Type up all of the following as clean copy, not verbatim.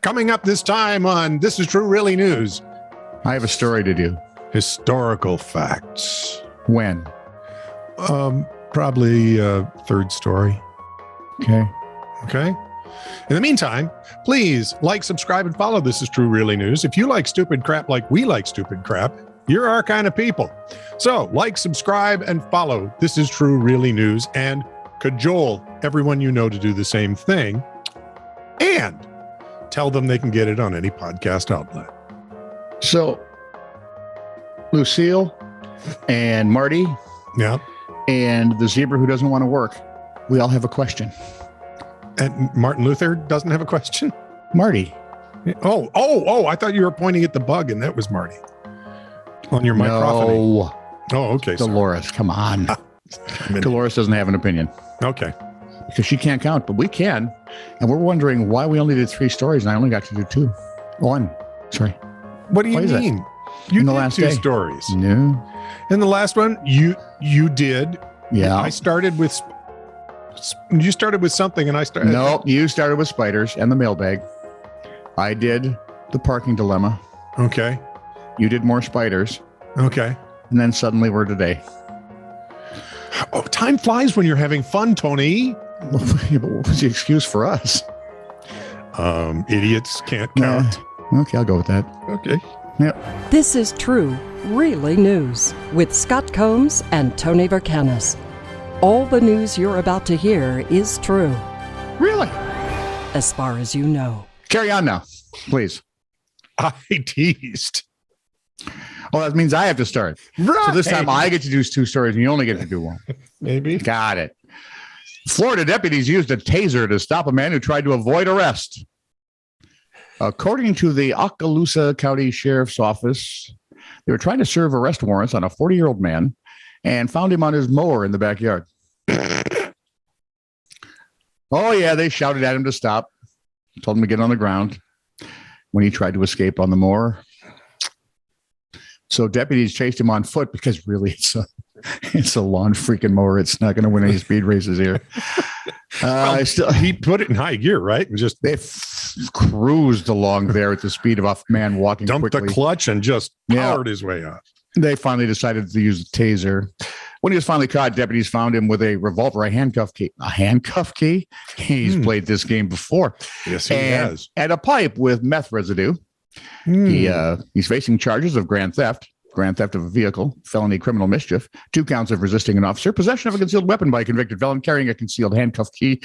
Coming up this time on This Is True Really News. I have a story to do. Historical facts. When? Probably third story. Okay. Okay. In the meantime, please like, subscribe, and follow This Is True Really News. If you like stupid crap like we like stupid crap, you're our kind of people. So like, subscribe, and follow This Is True Really News, and cajole everyone you know to do the same thing. And tell them they can get it on any podcast outlet. So, Lucille and Marty Yeah. and the zebra who doesn't want to work, we all have a question. And Martin Luther doesn't have a question? Marty. Oh, I thought you were pointing at the bug and that was Marty. On your microphone. No. Oh, okay. Sorry. Dolores, come on. Dolores doesn't have an opinion. Okay. Because she can't count, but we can. And we're wondering why we only did 3 stories and I only got to do 2. 1. Sorry. What do you mean? You In the did last 2 day. stories. No. In the last one, you did. Yeah. I started with. You started with something, and I started. No, you started with spiders and the mailbag. I did the parking dilemma. Okay. You did more spiders. Okay. And then suddenly we're today. Oh, time flies when you're having fun, Tony. Yeah, but what was the excuse for us? Idiots can't count. Okay, I'll go with that. Okay. Yep. This is True Really News with Scott Combs and Tony Vercanis. All the news you're about to hear is true, Really? as far as you know. Carry on now, please. I teased. Oh, that means I have to start. Right. So this time I get to do 2 stories and you only get to do 1. Maybe. Got it. Florida deputies used a taser to stop a man who tried to avoid arrest. According to the Okaloosa County Sheriff's Office, they were trying to serve arrest warrants on a 40-year-old man and found him on his mower in the backyard. Oh, yeah, they shouted at him to stop, told him to get on the ground when he tried to escape on the mower. So deputies chased him on foot because really it's a lawn freaking mower. It's not going to win any speed races here. He put it in high gear, right? And just They cruised along there at the speed of a man walking dumped quickly. the clutch and just powered his way up. They finally decided to use the taser. When he was finally caught, deputies found him with a revolver, a handcuff key. A handcuff key? He's played this game before. Yes, he has. And a pipe with meth residue. He's facing charges of grand theft of a vehicle, felony criminal mischief, 2 counts of resisting an officer, possession of a concealed weapon by a convicted felon, carrying a concealed handcuff key,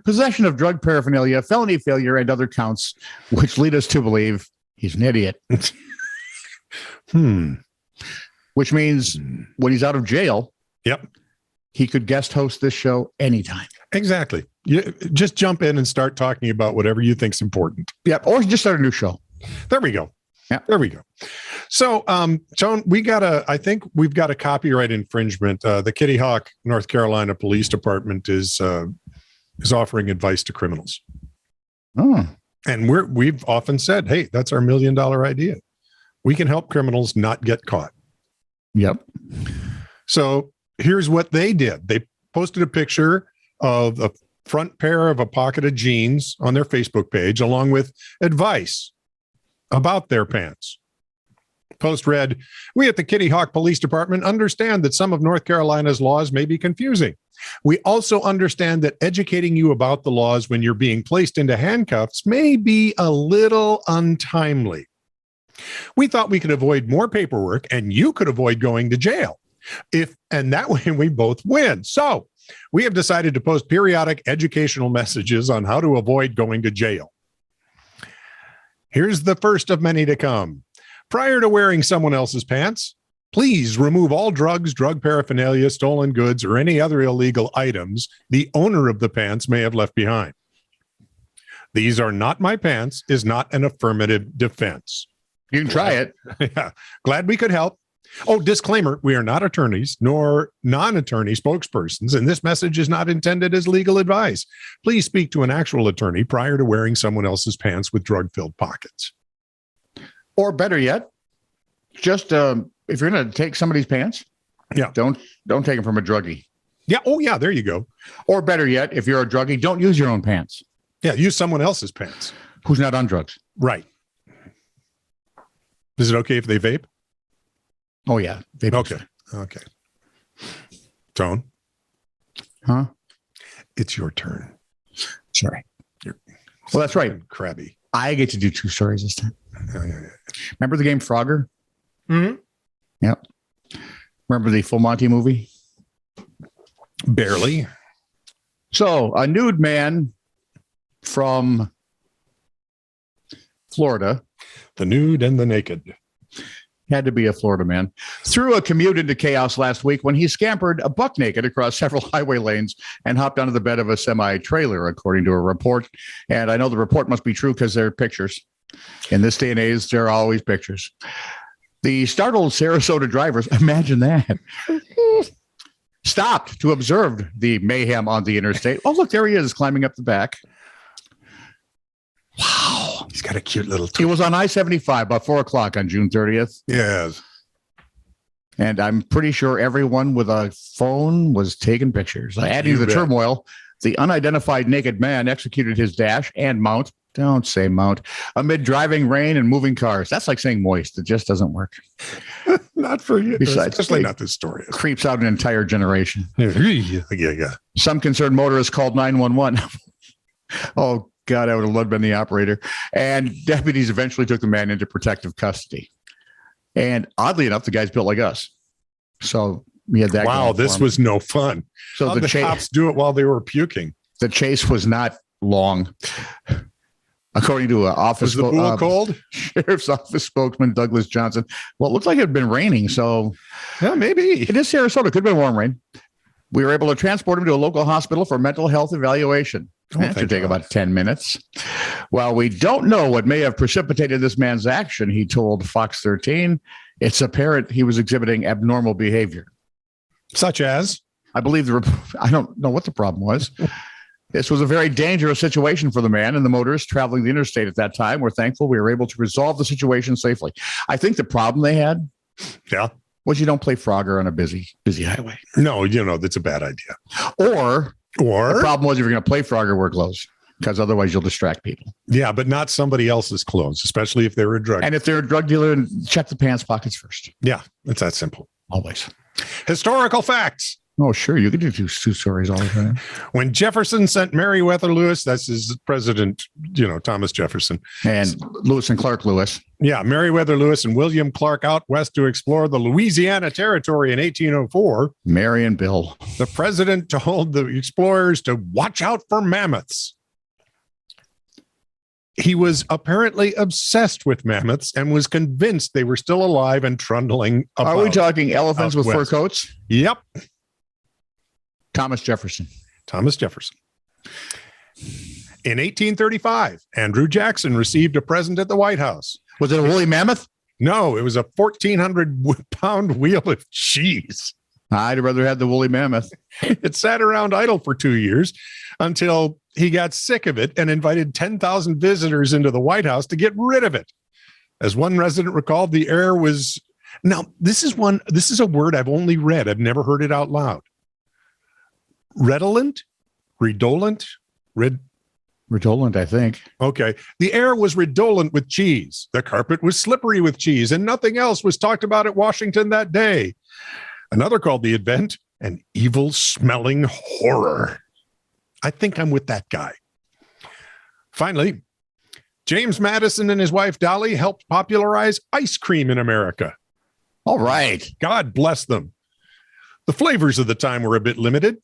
possession of drug paraphernalia, felony failure, and other counts, which lead us to believe he's an idiot. Which means when he's out of jail, Yep. he could guest host this show anytime. Exactly. You just jump in and start talking about whatever you think's important. Yep. Or just start a new show. There we go. Yeah. There we go. So, Joan, I think we've got a copyright infringement. The Kitty Hawk, North Carolina Police Department is offering advice to criminals. Oh. And we've often said, hey, that's our $1 million idea. We can help criminals not get caught. Yep. So here's what they did. They posted a picture of a front pair of a pocket of jeans on their Facebook page, along with advice about their pants. Post read, "We at the Kitty Hawk Police Department understand that some of North Carolina's laws may be confusing. We also understand that educating you about the laws when you're being placed into handcuffs may be a little untimely. We thought we could avoid more paperwork and you could avoid going to jail. And that way we both win. So we have decided to post periodic educational messages on how to avoid going to jail. Here's the first of many to come. Prior to wearing someone else's pants, please remove all drugs, drug paraphernalia, stolen goods, or any other illegal items the owner of the pants may have left behind. These are not my pants is not an affirmative defense." You can try it. Yeah. Glad we could help. Oh, disclaimer, we are not attorneys nor non-attorney spokespersons, and this message is not intended as legal advice. Please speak to an actual attorney prior to wearing someone else's pants with drug-filled pockets. Or better yet, just if you're going to take somebody's pants, don't take them from a druggie. Yeah. Oh, yeah. There you go. Or better yet, if you're a druggie, don't use your own pants. Yeah. Use someone else's pants. Who's not on drugs? Right. Is it okay if they vape? Oh, yeah. Okay. Okay. Tone, Huh? it's your turn. Sorry. You're Well, that's right. Crabby. I get to do 2 stories this time. Yeah. Remember the game Frogger? Mm-hmm. Yep. Remember the Full Monty movie? Barely. So, a nude man from Florida, The nude and the naked. had to be a Florida man, threw a commute into chaos last week when he scampered buck naked across several highway lanes and hopped onto the bed of a semi-trailer, according to a report. And I know the report must be true because there are pictures. In this day and age, there are always pictures. The startled Sarasota drivers, imagine that, stopped to observe the mayhem on the interstate. Oh, look, there he is climbing up the back. Wow. He's got a cute little He was on I-75 about 4 o'clock on June 30th. Yes. And I'm pretty sure everyone with a phone was taking pictures. Adding to the turmoil, the unidentified naked man executed his dash and mount. Don't say mount. Amid driving rain and moving cars. That's like saying moist. It just doesn't work. Not for you. Besides, Especially not this story. Creeps out an entire generation. Yeah. Some concerned motorists called 911. Oh, God, I would have loved been the operator. And deputies eventually took the man into protective custody. And oddly enough, the guy's built like us. So we had that. Wow, this was no fun. So the cops do it while they were puking. The chase was not long. According to an office, Was the pool cold? Sheriff's Office spokesman Douglas Johnson. Well, it looked like it had been raining, so yeah, maybe it is Sarasota. Could have been warm rain. We were able to transport him to a local hospital for mental health evaluation. That should take about 10 minutes. Well, we don't know what may have precipitated this man's action, he told Fox 13. It's apparent he was exhibiting abnormal behavior. Such as? I believe I don't know what the problem was. This was a very dangerous situation for the man and the motorists traveling the interstate at that time. We're thankful we were able to resolve the situation safely. I think the problem they had was you don't play Frogger on a busy highway. No, that's a bad idea. Or the problem was if you're going to play Frogger, wear clothes, because otherwise you'll distract people. Yeah, but not somebody else's clothes, especially if they're a drug. And if they're a drug dealer, check the pants pockets first. Yeah, it's that simple. Always. Historical facts. Oh, sure. You could do 2 stories all the time. When Jefferson sent Meriwether Lewis, that's his president, Thomas Jefferson. And Lewis and Clark Lewis. Yeah, Meriwether Lewis and William Clark out west to explore the Louisiana Territory in 1804. Mary and Bill. The president told the explorers to watch out for mammoths. He was apparently obsessed with mammoths and was convinced they were still alive and trundling about. Are we talking elephants with fur coats? Yep. Thomas Jefferson. In 1835, Andrew Jackson received a present at the White House. Was it a woolly mammoth? No, it was a 1,400-pound wheel of cheese. I'd rather have the woolly mammoth. It sat around idle for 2 years until he got sick of it and invited 10,000 visitors into the White House to get rid of it. As one resident recalled, the air was... Now, this is a word I've only read. I've never heard it out loud. Redolent, I think. Okay. The air was redolent with cheese. The carpet was slippery with cheese, and nothing else was talked about at Washington that day. Another called the event an evil-smelling horror. I think I'm with that guy. Finally, James Madison and his wife Dolly helped popularize ice cream in America. All right. God bless them. The flavors of the time were a bit limited.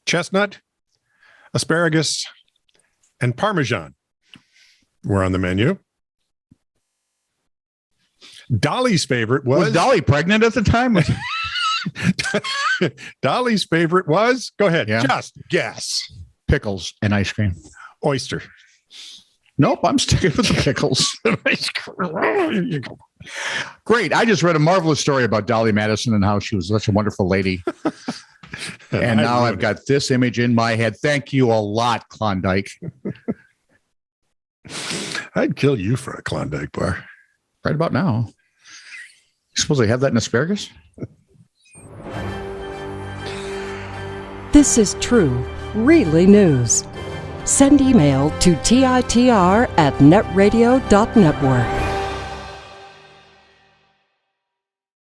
Chestnut, asparagus, and Parmesan were on the menu. Dolly's favorite was Dolly pregnant at the time? Dolly's favorite was, go ahead, Yeah. Just guess. Pickles and ice cream. Oyster. Nope, I'm sticking with the pickles. Great. I just read a marvelous story about Dolly Madison and how she was such a wonderful lady. And now I've got this image in my head. Thank you a lot, Klondike. I'd kill you for a Klondike bar. Right about now. You suppose they have that in asparagus? This is true, really news. Send email to titr@netradio.network.